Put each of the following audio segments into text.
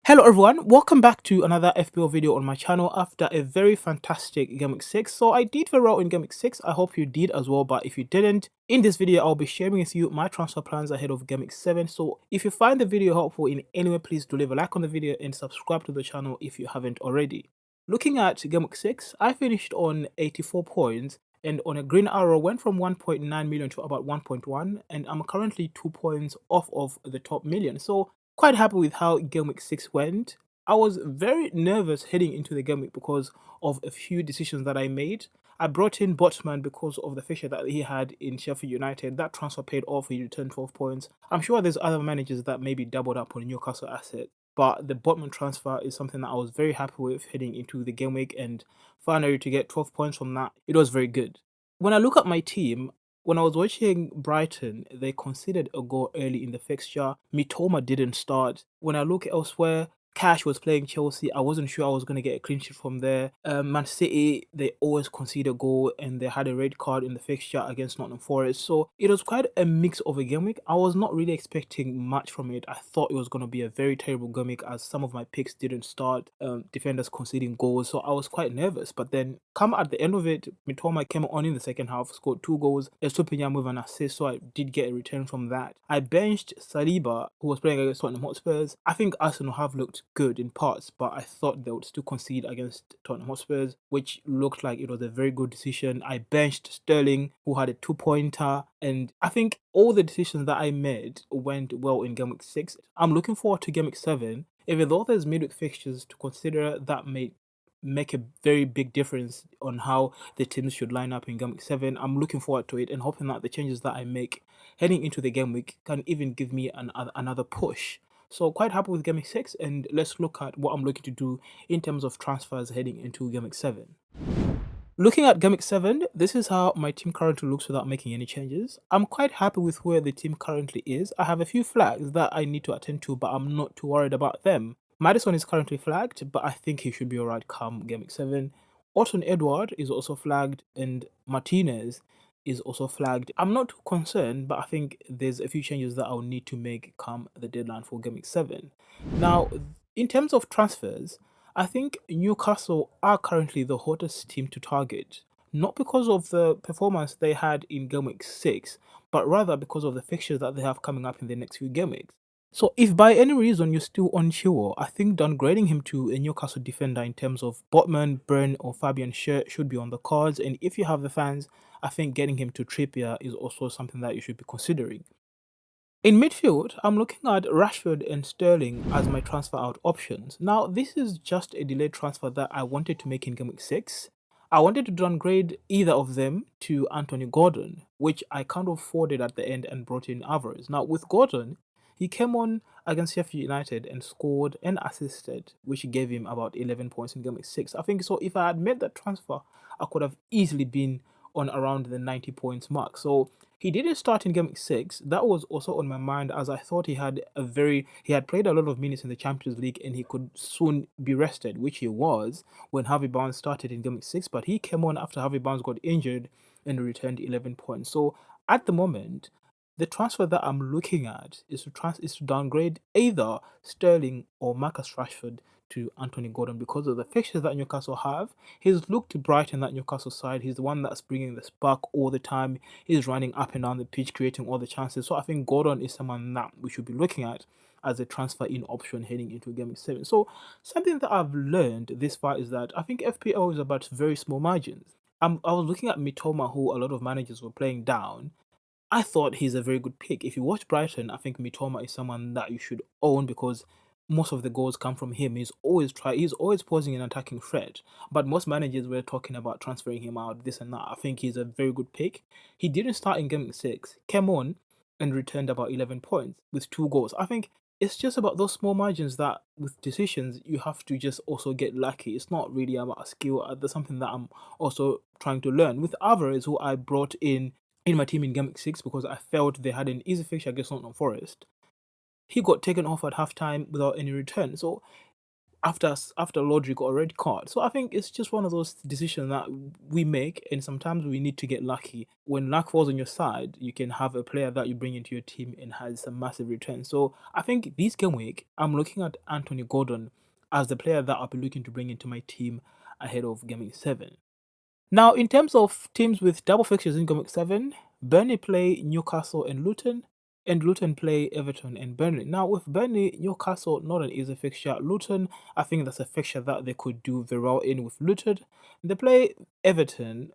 Hello everyone, welcome back to another FPL video on my channel after a very fantastic Gameweek 6. So I did very well in Gameweek 6, I hope you did as well, but if you didn't, in this video I'll be sharing with you my transfer plans ahead of Gameweek 7. So if you find the video helpful in any way, please do leave a like on the video and subscribe to the channel if you haven't already. Looking at Gameweek 6, I finished on 84 points and on a green arrow went from 1.9 million to about 1.1, and I'm currently 2 points off of the top million. So quite happy with how Game Week 6 went. I was very nervous heading into the game week because of a few decisions that I made. I brought in Botman because of the fixture that he had in Sheffield United. That transfer paid off. He returned 12 points. I'm sure there's other managers that maybe doubled up on a Newcastle asset. But the Botman transfer is something that I was very happy with heading into the game week, and finally to get 12 points from that, it was very good. When I look at my team, when I was watching Brighton, they conceded a goal early in the fixture. Mitoma didn't start. When I look elsewhere, Cash was playing Chelsea. I wasn't sure I was going to get a clean sheet from there. Man City, they always concede a goal and they had a red card in the fixture against Nottingham Forest. So it was quite a mix of a game week. I was not really expecting much from it. I thought it was going to be a very terrible game week as some of my picks didn't start. Defenders conceding goals. So I was quite nervous. But then come at the end of it, Mitoma came on in the second half, scored 2 goals. Estupiñán with an assist, so I did get a return from that. I benched Saliba, who was playing against Tottenham Hotspurs. I think Arsenal have looked good in parts, but I thought they would still concede against Tottenham Hotspurs, which looked like it was a very good decision. I benched Sterling, who had a 2-pointer, and I think all the decisions that I made went well in Game Week 6. I'm looking forward to Game Week 7. Even though there's midweek fixtures to consider, that may make a very big difference on how the teams should line up in Game Week 7. I'm looking forward to it and hoping that the changes that I make heading into the game week can even give me another push. So quite happy with Game Week 6, and let's look at what I'm looking to do in terms of transfers heading into Game Week 7. Looking at Game Week 7, this is how my team currently looks without making any changes. I'm quite happy with where the team currently is. I have a few flags that I need to attend to, but I'm not too worried about them. Madison is currently flagged, but I think he should be alright come Game Week 7. Orton Edward is also flagged, and Martinez is also flagged. I'm not too concerned, but I think there's a few changes that I'll need to make come the deadline for Game Week 7. Now, in terms of transfers, I think Newcastle are currently the hottest team to target, not because of the performance they had in Game Week 6, but rather because of the fixtures that they have coming up in the next few game weeks. So if by any reason you're still unsure, I think downgrading him to a Newcastle defender in terms of Botman, Burn or Fabian Schär should be on the cards, and if you have the fans, I think getting him to Trippier is also something that you should be considering. In midfield, I'm looking at Rashford and Sterling as my transfer out options. Now, this is just a delayed transfer that I wanted to make in Game Week 6. I wanted to downgrade either of them to Anthony Gordon, which I kind of forwarded at the end and brought in Alvarez. Now, with Gordon, he came on against Sheffield United and scored and assisted, which gave him about 11 points in Game Week 6. I think so. If I had made that transfer, I could have easily been on around the 90 points mark. So he didn't start in Game Week 6. That was also on my mind as I thought he had played a lot of minutes in the Champions League and he could soon be rested, which he was when Harvey Barnes started in Game Week 6. But he came on after Harvey Barnes got injured and returned 11 points. So at the moment, the transfer that I'm looking at is to downgrade either Sterling or Marcus Rashford to Anthony Gordon because of the fixtures that Newcastle have. He's looked bright in that Newcastle side. He's the one that's bringing the spark all the time. He's running up and down the pitch, creating all the chances. So I think Gordon is someone that we should be looking at as a transfer in option heading into Game Week 7. So something that I've learned this far is that I think FPL is about very small margins. I was looking at Mitoma, who a lot of managers were playing down. I thought he's a very good pick. If you watch Brighton, I think Mitoma is someone that you should own because most of the goals come from him. He's always posing an attacking threat. But most managers were talking about transferring him out, this and that. I think he's a very good pick. He didn't start in Game 6, came on and returned about 11 points with 2 goals. I think it's just about those small margins that with decisions you have to just also get lucky. It's not really about skill. That's something that I'm also trying to learn. With Alvarez, who I brought in my team in Game 6 because I felt they had an easy fixture against Nottingham Forest. He got taken off at halftime without any return. So after Rodri got a red card. So I think it's just one of those decisions that we make, and sometimes we need to get lucky. When luck falls on your side, you can have a player that you bring into your team and has some massive return. So I think this game week, I'm looking at Anthony Gordon as the player that I'll be looking to bring into my team ahead of Gameweek 7. Now, in terms of teams with double fixtures in Gameweek 7, Burnley play Newcastle and Luton play Everton and Burnley. Now, with Burnley, Newcastle, not an easy fixture. Luton, I think that's a fixture that they could do very well in with Luton. They play Everton,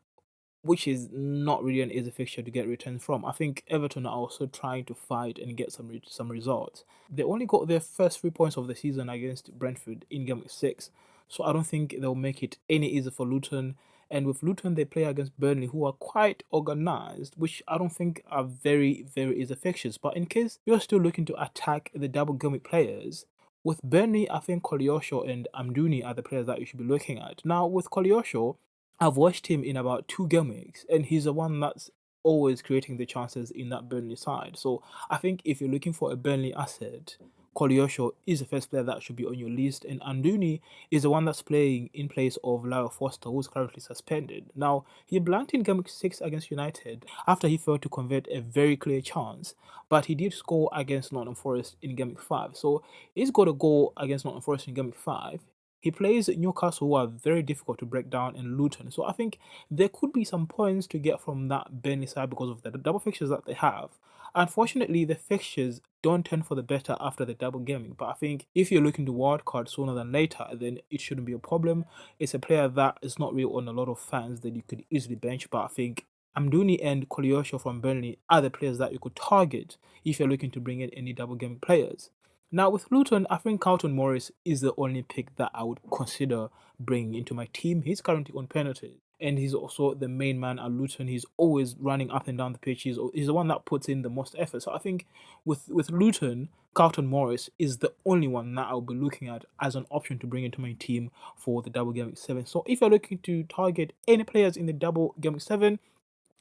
which is not really an easy fixture to get returns from. I think Everton are also trying to fight and get some results. They only got their first 3 points of the season against Brentford in Game 6, so I don't think they'll make it any easier for Luton. And with Luton, they play against Burnley, who are quite organized, which I don't think are very, very easy fixtures. But in case you're still looking to attack the double game week players, with Burnley, I think Koleosho and Amdouni are the players that you should be looking at. Now, with Koleosho, I've watched him in about 2 game weeks, and he's the one that's always creating the chances in that Burnley side. So I think if you're looking for a Burnley asset, Koleosho is the first player that should be on your list, and Anduni is the one that's playing in place of Lyle Foster, who's currently suspended. Now, he blanked in Game 6 against United after he failed to convert a very clear chance, but he did score against Nottingham Forest in Game 5. So he's got a goal against Nottingham Forest in Game 5. He plays Newcastle, who are very difficult to break down, and Luton. So I think there could be some points to get from that Burnley side because of the double fixtures that they have. Unfortunately, the fixtures don't turn for the better after the double gaming. But I think if you're looking to wildcard sooner than later, then it shouldn't be a problem. It's a player that is not really on a lot of fans that you could easily bench. But I think Amdouni and Koleosho from Burnley are the players that you could target if you're looking to bring in any double gaming players. Now, with Luton, I think Carlton Morris is the only pick that I would consider bringing into my team. He's currently on penalty, and he's also the main man at Luton. He's always running up and down the pitch. He's the one that puts in the most effort. So I think with Luton, Carlton Morris is the only one that I'll be looking at as an option to bring into my team for the double game week 7. So if you're looking to target any players in the double game week 7,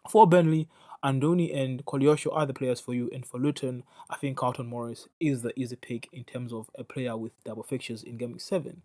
for Burnley, Andoni and Koleosho are the players for you, and for Luton, I think Carlton Morris is the easy pick in terms of a player with double fixtures in Game 7.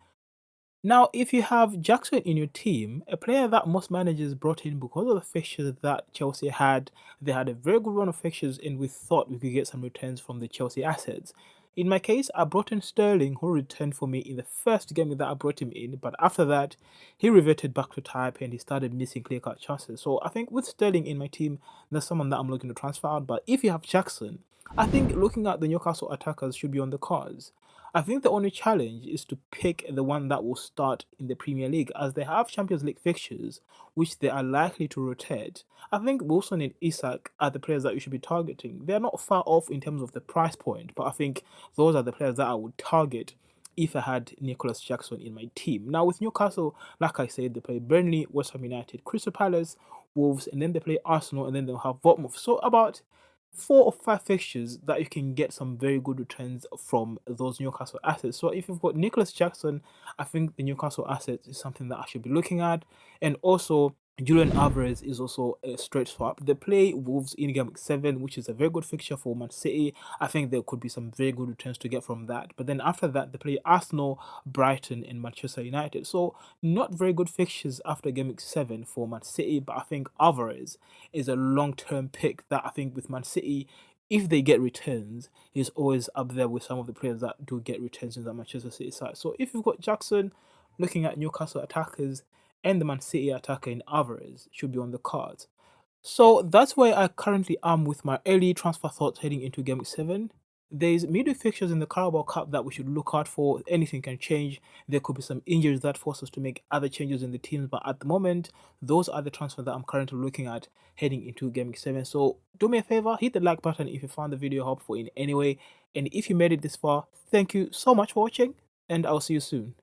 Now, if you have Jackson in your team, a player that most managers brought in because of the fixtures that Chelsea had, they had a very good run of fixtures, and we thought we could get some returns from the Chelsea assets. In my case, I brought in Sterling, who returned for me in the first game that I brought him in, but after that, he reverted back to type and he started missing clear-cut chances. So I think with Sterling in my team, that's someone that I'm looking to transfer out. But if you have Jackson, I think looking at the Newcastle attackers should be on the cards. I think the only challenge is to pick the one that will start in the Premier League, as they have Champions League fixtures, which they are likely to rotate. I think Wilson and ISAK are the players that you should be targeting. They're not far off in terms of the price point, but I think those are the players that I would target if I had Nicolas Jackson in my team. Now, with Newcastle, like I said, they play Burnley, West Ham United, Crystal Palace, Wolves, and then they play Arsenal, and then they'll have Bournemouth. So about 4 or 5 fixtures that you can get some very good returns from those Newcastle assets. So if you've got Nicolas Jackson, I think the Newcastle assets is something that I should be looking at. And also, Julian Alvarez is also a straight swap. They play Wolves in Game 7, which is a very good fixture for Man City. I think there could be some very good returns to get from that. But then after that, they play Arsenal, Brighton, and Manchester United. So not very good fixtures after Game 7 for Man City. But I think Alvarez is a long-term pick that I think with Man City, if they get returns, he's always up there with some of the players that do get returns in the Manchester City side. So if you've got Jackson, looking at Newcastle attackers, and the Man City attacker in Alvarez should be on the cards. So that's where I currently am with my early transfer thoughts heading into Game 7. There's midweek fixtures in the Carabao Cup that we should look out for. Anything can change. There could be some injuries that force us to make other changes in the teams, but at the moment, those are the transfers that I'm currently looking at heading into Game 7. So do me a favor, hit the like button if you found the video helpful in any way. And if you made it this far, thank you so much for watching, and I'll see you soon.